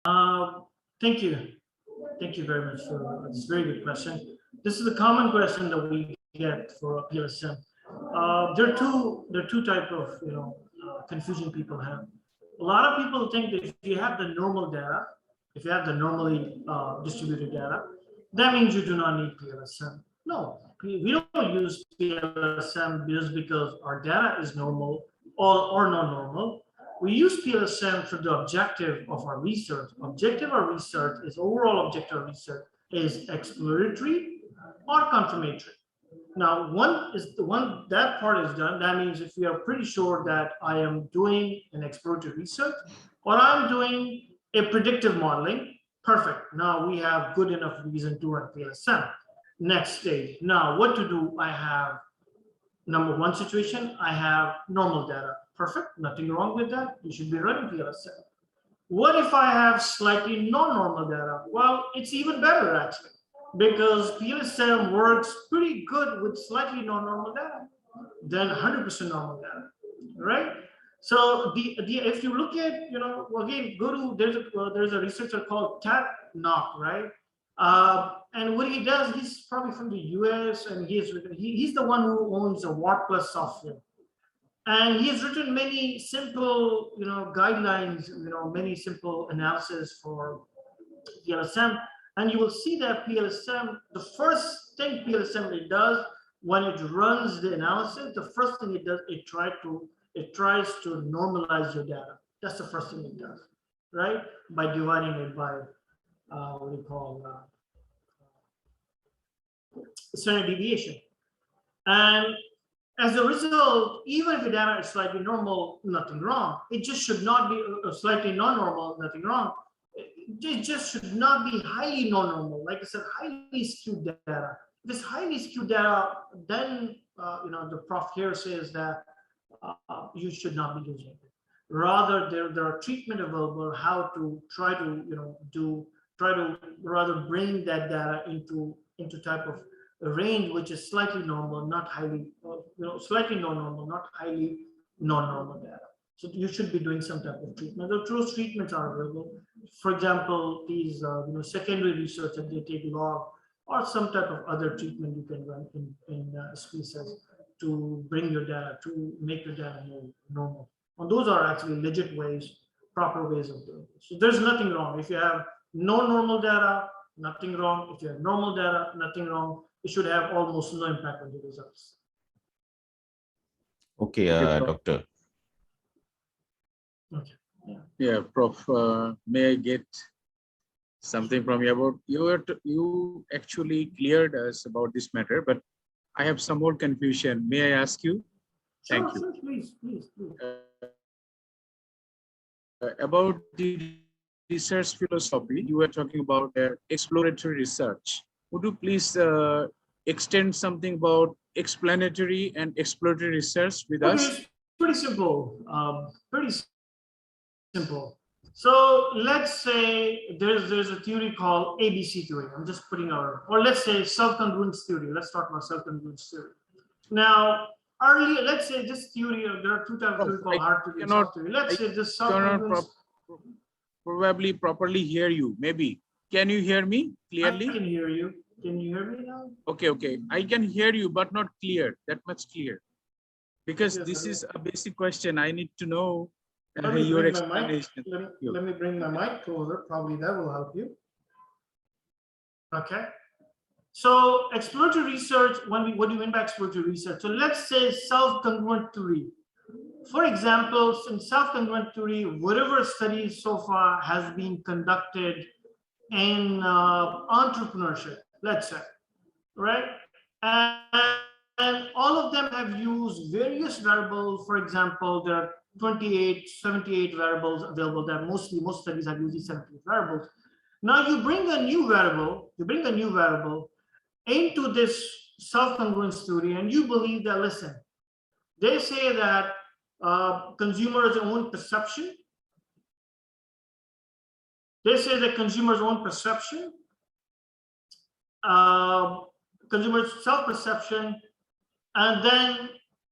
Uh, Thank you. Thank you very much for this very good question. This is a common question that we get for PLSM. There are two type of confusion people have. A lot of people think that if you have the normal data, if you have the normally distributed data, that means you do not need PLSM. No, we don't use PLSM just because our data is normal or not normal. We use PLSM for the objective of our research. Objective of research is overall objective of research is exploratory or confirmatory. Now, one is the one that part is done. That means if we are pretty sure that I am doing an exploratory research or I'm doing a predictive modeling, perfect. Now we have good enough reason to run PLSM. Next stage. Now, what to do? I have number one situation, I have normal data. Perfect, nothing wrong with that. You should be running PLSM. What if I have slightly non-normal data? Well, it's even better actually, because PLSM works pretty good with slightly non-normal data than 100% normal data, right? So if you look at, again, go to, there's a researcher called Tat Knock, right? And what he does, he's probably from the US, and he's the one who owns a Watt Plus software. And he has written many simple, guidelines, many simple analysis for PLSM. And you will see that PLSM, the first thing PLSM does when it runs the analysis, the first thing it does, it tries to normalize your data. That's the first thing it does, right? By dividing it by what do you call standard deviation. And as a result, even if the data is slightly normal, nothing wrong. It just should not be slightly non-normal, nothing wrong. It just should not be highly non-normal. Like I said, highly skewed data. If it's highly skewed data, then the prof here says that you should not be using it. Rather, there are treatment available how to try to rather bring that data into type of a range which is slightly normal, not highly, slightly non-normal, not highly non-normal data. So you should be doing some type of treatment. Those treatments are available. For example, these secondary research that they take log or some type of other treatment you can run in species to bring your data, to make your data more normal. And those are actually legit ways, proper ways of doing it. So there's nothing wrong. If you have no normal data, nothing wrong. If you have normal data, nothing wrong. It should have almost no impact on the results. Okay, Doctor. Okay. Yeah, Prof. May I get something from you about you actually cleared us about this matter, but I have some more confusion. May I ask you? Sure, Thank you. sure, please. About the research philosophy, you were talking about exploratory research. Would you please extend something about explanatory and exploratory research with us? It's pretty simple. Pretty simple. So let's say there's a theory called ABC theory. I'm just putting or let's say self-congruence theory. Let's talk about self-congruence theory. Now, earlier, let's say this theory, there are two types of theory called hard theory and soft theory. Let's say this self-congruence. Probably properly hear you. Maybe. Can you hear me clearly? I can hear you. Can you hear me now? Okay. I can hear you, but not clear. That much clear. Because this is a basic question. I need to know your explanation. Let me bring my mic closer. Probably that will help you. Okay. So exploratory research, what do you mean by exploratory research? So let's say self-congruent theory. For example, in self-congruent theory, whatever studies so far has been conducted in entrepreneurship, let's say, right? And all of them have used various variables. For example, there are 78 variables available there. Most studies have used these 78 variables. Now you bring a new variable, into this self-congruence theory, and you believe that, listen, they say that consumers' own perception. They say that consumers' own perception, consumers' self-perception, and then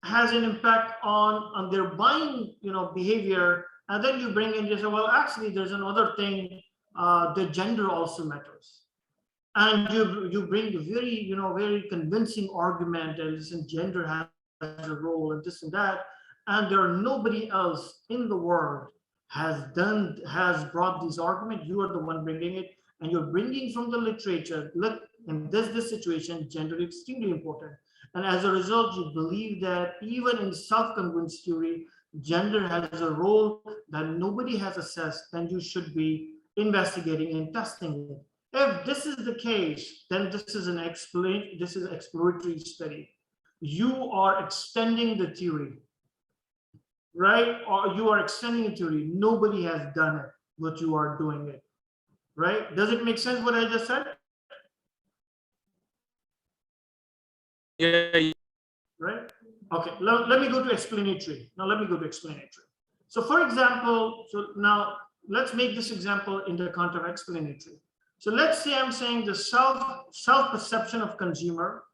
has an impact on their buying, behavior. And then you bring in, you say, well, actually, there's another thing the gender also matters. And you bring a very, very convincing argument that listen, gender has a role and this and that, and there are nobody else in the world has brought this argument. You are the one bringing it, and you're bringing from the literature. Look, in this situation, gender is extremely important, and as a result, you believe that even in self-convinced theory, gender has a role that nobody has assessed, and you should be investigating and testing it. If this is the case, then this is exploratory study. You are extending the theory, right? Or you are extending a theory. Nobody has done it, but you are doing it, right? Does it make sense what I just said? Yeah, Right? Okay, let me go to explanatory. Now let me go to explanatory. So for example, so now let's make this example in the context of explanatory. So let's say I'm saying the self-perception of consumer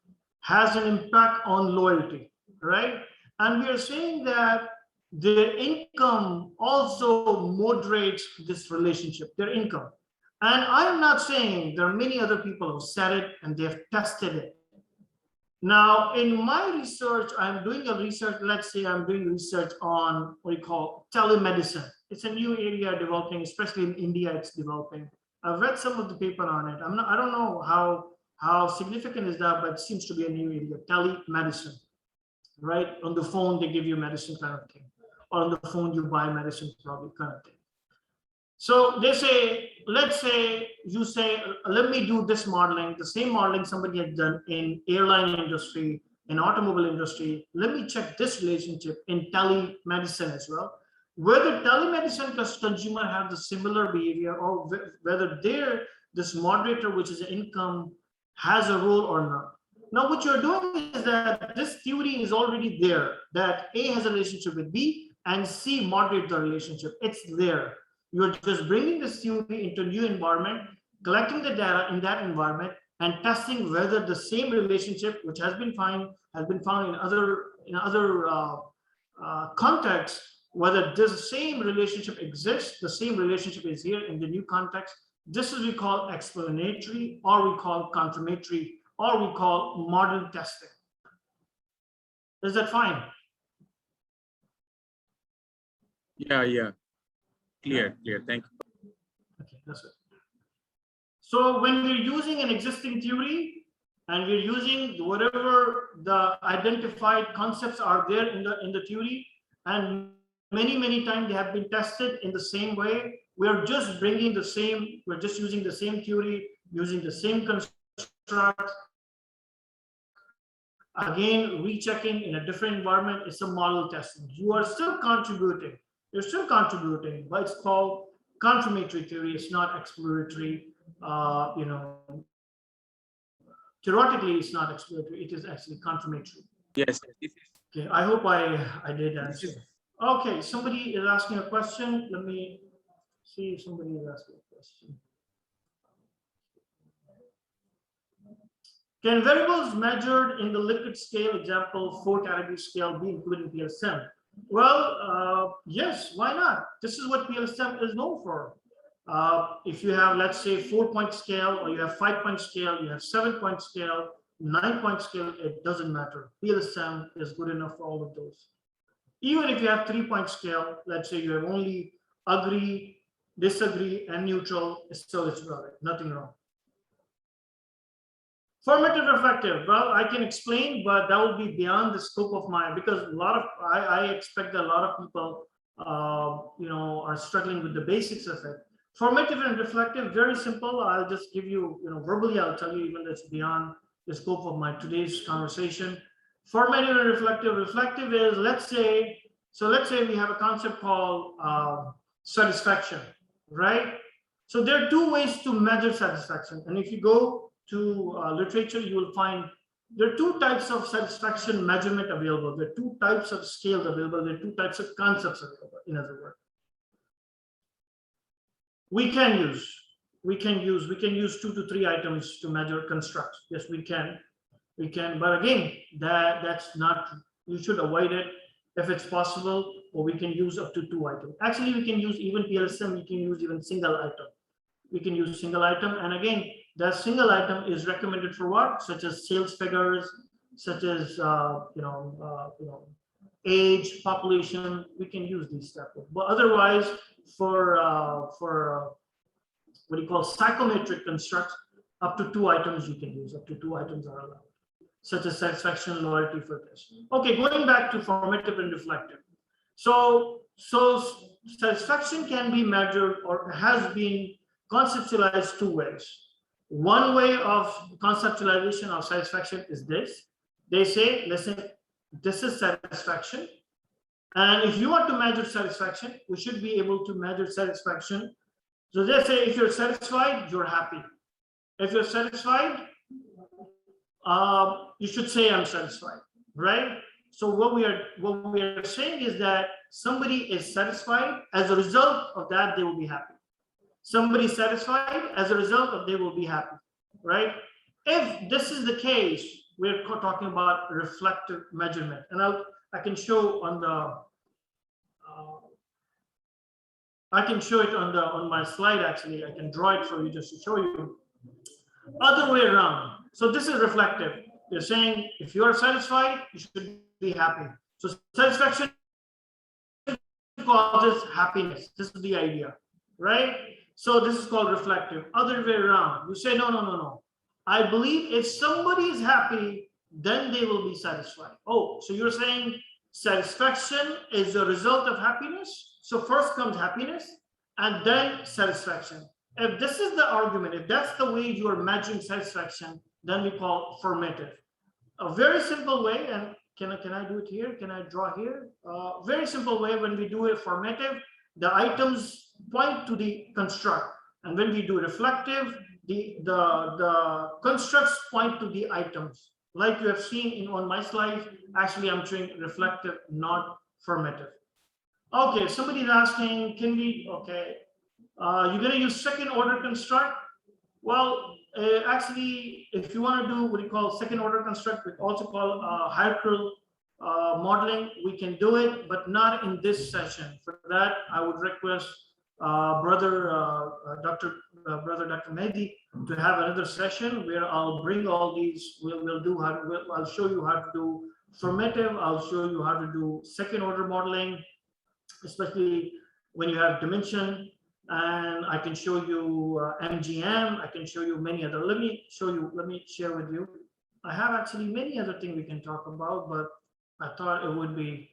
has an impact on loyalty, right? And we are saying that their income also moderates this relationship, their income. And I'm not saying there are many other people who said it and they've tested it. Now, in my research, I'm doing a research, let's say I'm doing research on what you call telemedicine. It's a new area developing, especially in India, it's developing. I've read some of the paper on it. I don't know how significant is that, but it seems to be a new area, telemedicine, right? On the phone, they give you medicine kind of thing. Or on the phone, you buy medicine probably kind of thing. So they say, let's say you say, let me do this modeling, the same modeling somebody has done in airline industry, in automobile industry. Let me check this relationship in telemedicine as well. Whether telemedicine plus consumer have the similar behavior, or whether this moderator, which is income, has a role or not. Now, what you're doing is that this theory is already there, that A has a relationship with B and C moderate the relationship. It's there. You're just bringing this theory into a new environment, collecting the data in that environment, and testing whether the same relationship, which has been found in other contexts, whether this same relationship exists, the same relationship is here in the new context. This is we call explanatory, or we call confirmatory, or we call model testing. Is that fine? yeah. Clear. Thank you. Okay, that's it. So when we're using an existing theory and we're using whatever the identified concepts are there in the theory, and many times they have been tested in the same way, we're just bringing the same, we're just using the same theory, using the same construct, again rechecking in a different environment. It's a model testing. You are still contributing. You're still contributing, but it's called confirmatory theory. It's not exploratory. Theoretically, it's not exploratory. It is actually confirmatory. Yes. Okay, I hope I did answer. Okay, somebody is asking a question. Let me see if somebody is asking a question. Can variables measured in the liquid scale, example, 4-category scale, be included in PLSM? Well, yes, why not? This is what PLSM is known for. If you have, let's say, 4-point scale, or you have 5-point scale, you have 7-point scale, 9-point scale, it doesn't matter. PLSM is good enough for all of those. Even if you have 3-point scale, let's say you have only agree, disagree, and neutral, still it's valid, nothing wrong. Formative reflective, well, I can explain, but that will be beyond the scope of mine, because I expect that a lot of people are struggling with the basics of it. Formative and reflective, very simple. I'll just give you, verbally, I'll tell you, even that's beyond the scope of my today's conversation. Formative and reflective is, let's say we have a concept called satisfaction, right? So there are 2 ways to measure satisfaction. And if you go to literature, you will find there are 2 types of satisfaction measurement available. There are 2 types of scales available. There are 2 types of concepts available, in other words. We can use 2 to 3 items to measure constructs. Yes, we can. But again, that's not, you should avoid it if it's possible, or we can use up to 2 items. Actually, we can use even PLSM, we can use even single item. we can use single item. And again, that single item is recommended for what? Such as sales figures, such as age, population. We can use these stuff. But otherwise, for what do you call psychometric constructs, up to 2 items you can use. Up to 2 items are allowed, such as satisfaction, loyalty, for this. Okay, going back to formative and reflective. So satisfaction can be measured or has been conceptualized 2 ways. One way of conceptualization of satisfaction is this. They say, listen, this is satisfaction. And if you want to measure satisfaction, we should be able to measure satisfaction. So they say, if you're satisfied, you're happy. If you're satisfied, you should say, I'm satisfied, right? So what we are saying is that somebody is satisfied. As a result of that, they will be happy. Somebody is satisfied. As a result of, they will be happy, right? If this is the case, we're talking about reflective measurement, and I can show on the I can show it on my slide. Actually, I can draw it for you just to show you. Other way around. So this is reflective. They're saying if you are satisfied, you should be happy. So satisfaction causes happiness. This is the idea, right? So this is called reflective. Other way around. You say, no. I believe if somebody is happy, then they will be satisfied. Oh, so you're saying satisfaction is a result of happiness? So first comes happiness and then satisfaction. If this is the argument, if that's the way you are measuring satisfaction, then we call formative. A very simple way, and can I do it here? Can I draw here? Very simple way, when we do a formative, the items point to the construct. And when we do reflective, the constructs point to the items. Like you have seen on my slide, actually I'm showing reflective, not formative. Okay, somebody's asking, can we, okay, you're going to use second order construct? Well, actually, if you want to do what you call second order construct, we also call hierarchical modeling, we can do it, but not in this session. For that, I would request brother Dr. Mehdi to have another session where I'll bring all these. We'll do how to, I'll show you how to do formative. I'll show you how to do second order modeling, especially when you have dimension. And I can show you MGM. I can show you many other. Let me share with you. I have actually many other things we can talk about, but I thought it would be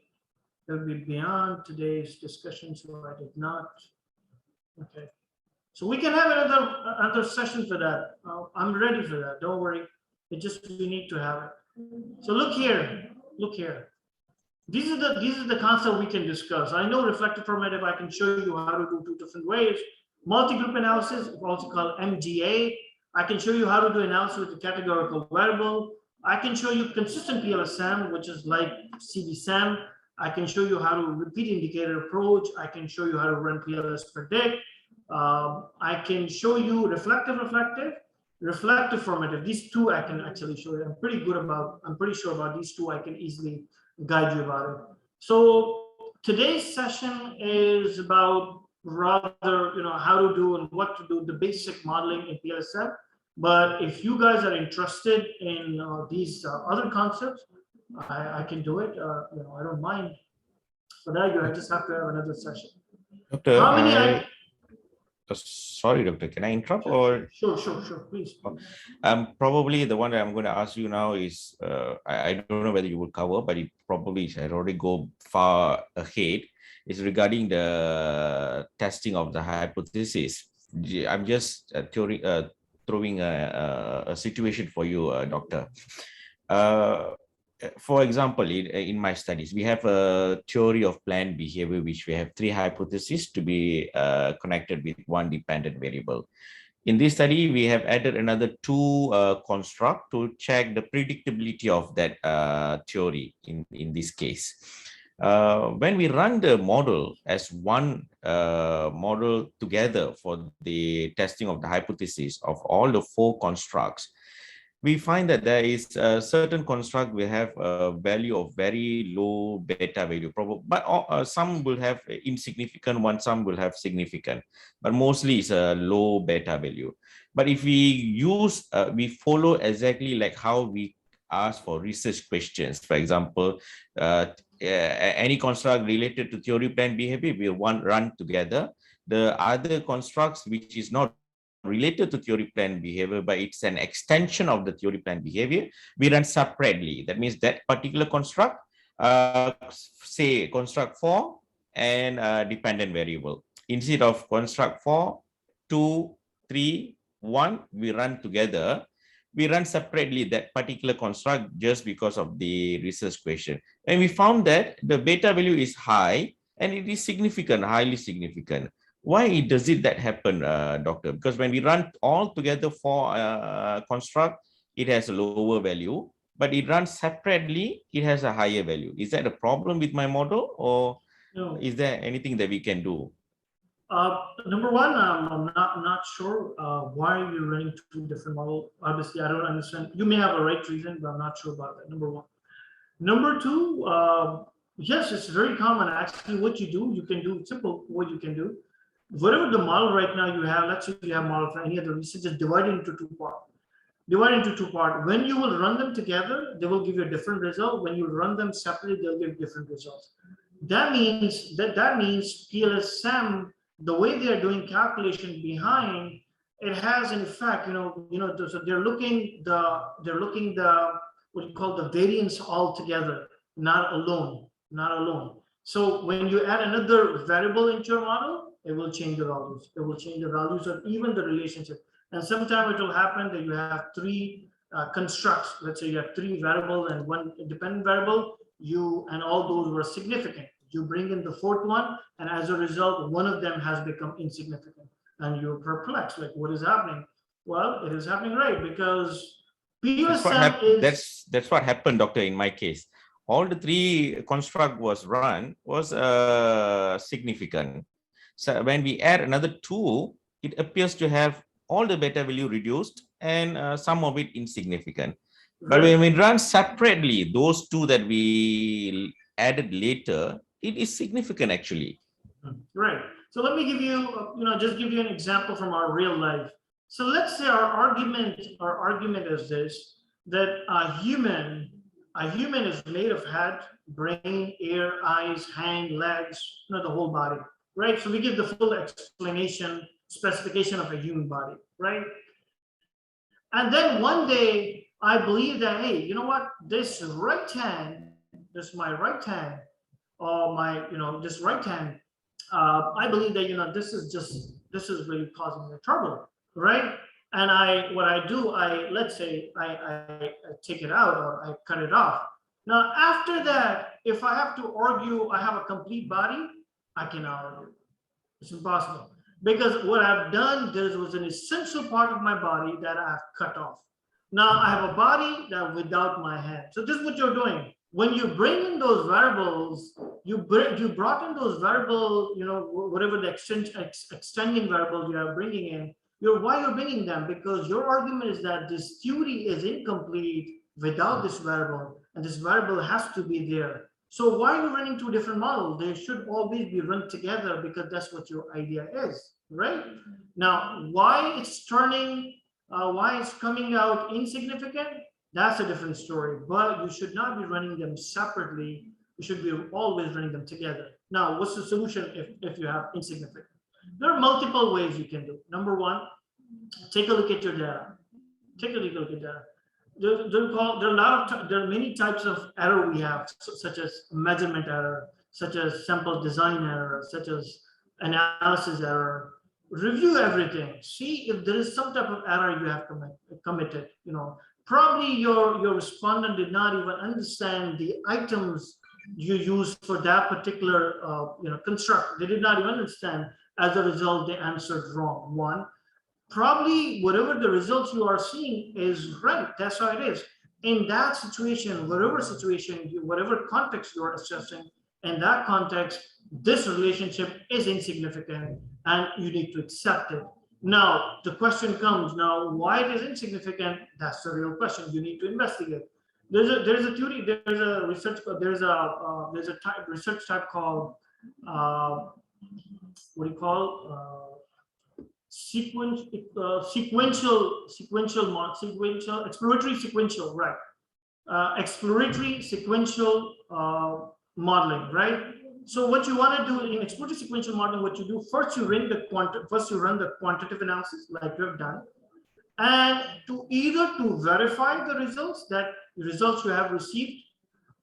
beyond today's discussion, so I did not. Okay, so we can have another session for that. I'm ready for that. Don't worry. It just, we need to have it. So look here. Look here. These are the concept we can discuss. I know reflective formative, I can show you how to do 2 different ways. Multi-group analysis, also called MGA. I can show you how to do analysis with the categorical variable. I can show you consistent PLSM, which is like CDSM. I can show you how to repeat indicator approach. I can show you how to run PLS predict. I can show you reflective formative. These 2 I can actually show you. I'm pretty sure about these 2. I can easily guide you about it. So today's session is about rather, how to do and what to do, the basic modeling in PLSM. But if you guys are interested in these other concepts, I can do it. I don't mind. For that, you just have to have another session. Doctor, How many? Sorry, Doctor, can I interrupt? Or Sure, please. Probably the one that I'm going to ask you now is, I don't know whether you will cover, but it probably should already go far ahead. Is regarding the testing of the hypothesis. I'm just throwing a situation for you, Doctor. For example, in my studies, we have a theory of planned behavior, which we have 3 hypotheses to be connected with 1 dependent variable. In this study, we have added another 2 construct to check the predictability of that theory in this case. When we run the model as one model together for the testing of the hypothesis of all the 4 constructs, we find that there is a certain construct will have a value of very low beta value, but some will have insignificant one, some will have significant, but mostly it's a low beta value. But if we use, we follow exactly like how we ask for research questions. For example, any construct related to theory plan behavior, we run together. The other constructs which is not related to theory plan behavior, but it's an extension of the theory plan behavior, we run separately. That means that particular construct, say construct 4 and dependent variable. Instead of construct 4, 2, 3, 1, we run together. We run separately that particular construct just because of the research question. And we found that the beta value is high and it is significant, highly significant. Why does it that happen, doctor? Because when we run all together for construct, it has a lower value, but it runs separately, it has a higher value. Is that a problem with my model, or No. is there anything that we can do? Number one, I'm not sure why you're running two different models. Obviously, I don't understand. You may have a right reason, but I'm not sure about that. Number one. Number two, yes, it's very common. Actually, what you do, you can do simple. What you can do, whatever the model right now you have, let's say you have model for any other reason, just divide it into two parts. Divide into two parts. When you will run them together, they will give you a different result. When you run them separately, they'll give different results. That means PLSM, the way they are doing calculation behind, it has an effect. So they're looking the what you call the variance all together, not alone. So when you add another variable into your model, it will change the values. It will change the values of even the relationship. And sometimes it will happen that you have three constructs. Let's say you have three variables and one independent variable. And all those were significant. You bring in the fourth one, and as a result, one of them has become insignificant, and you're perplexed. Like, what is happening? Well, it is happening right because PLSM is. That's what happened, doctor. In my case, all the three construct was significant. So when we add another two, it appears to have all the beta value reduced and some of it insignificant. But when we run separately, those two that we added later, it is significant actually. Right. So let me give you, just give you an example from our real life. So let's say our argument is this, that a human is made of head, brain, ear, eyes, hand, legs, the whole body, right? So we give the full specification of a human body, right? And then one day I believe that, hey, you know what? This my right hand, or this right hand, I believe that, this is really causing me trouble, right? And what I do, let's say I take it out or I cut it off. Now, after that, if I have to argue, I have a complete body, I cannot argue. It's impossible. Because what I've done, there was an essential part of my body that I've cut off. Now I have a body that without my hand. So this is what you're doing. When you bring in those variables, you brought in those variables, whatever the extending variables you are bringing in, why you're bringing them? Because your argument is that this theory is incomplete without this variable, and this variable has to be there. So why are you running two different models? They should always be run together because that's what your idea is, right? Now, why it's coming out insignificant, that's a different story, but you should not be running them separately. You should be always running them together. Now, what's the solution if you have insignificant? There are multiple ways you can do. Number one, take a look at your data. Take a look at data. There are many types of error we have, such as measurement error, such as sample design error, such as analysis error. Review everything. See if there is some type of error you have committed. Probably your respondent did not even understand the items you use for that particular construct. They did not even understand. As a result, they answered wrong. One. Probably whatever the results you are seeing is right. That's how it is. In that situation, whatever context you are assessing, in that context, this relationship is insignificant and you need to accept it. Now, the question comes now, why it is insignificant? That's the real question. You need to investigate. There's a theory, there's a research, research type called, what do you call, sequential, exploratory sequential, right? Exploratory sequential modeling, right? So what you want to do in exploratory sequential modeling, what you do first, you run the quantitative analysis like you have done, and to either to verify the results you have received,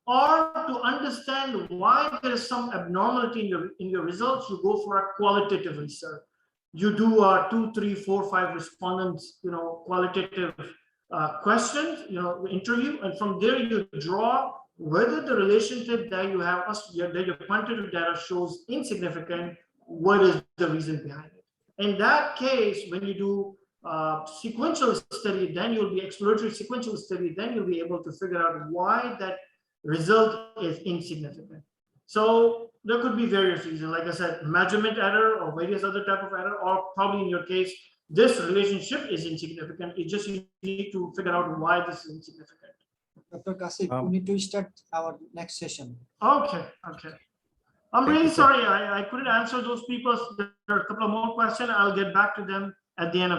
or to understand why there is some abnormality in your results, you go for a qualitative research. You do 2, 3, 4, 5 respondents, qualitative questions, interview, and from there you draw whether the relationship that you have, that your quantitative data shows insignificant, what is the reason behind it. In that case, when you do sequential study, then you'll be exploratory sequential study, then you'll be able to figure out why that result is insignificant. So there could be various reasons, like I said, measurement error or various other type of error, or probably in your case, this relationship is insignificant. It just, you need to figure out why this is insignificant. Dr. Kashif, we need to start our next session. Okay. I'm Thank really you, sir. sorry I couldn't answer those people. There are a couple of more questions. I'll get back to them at the end of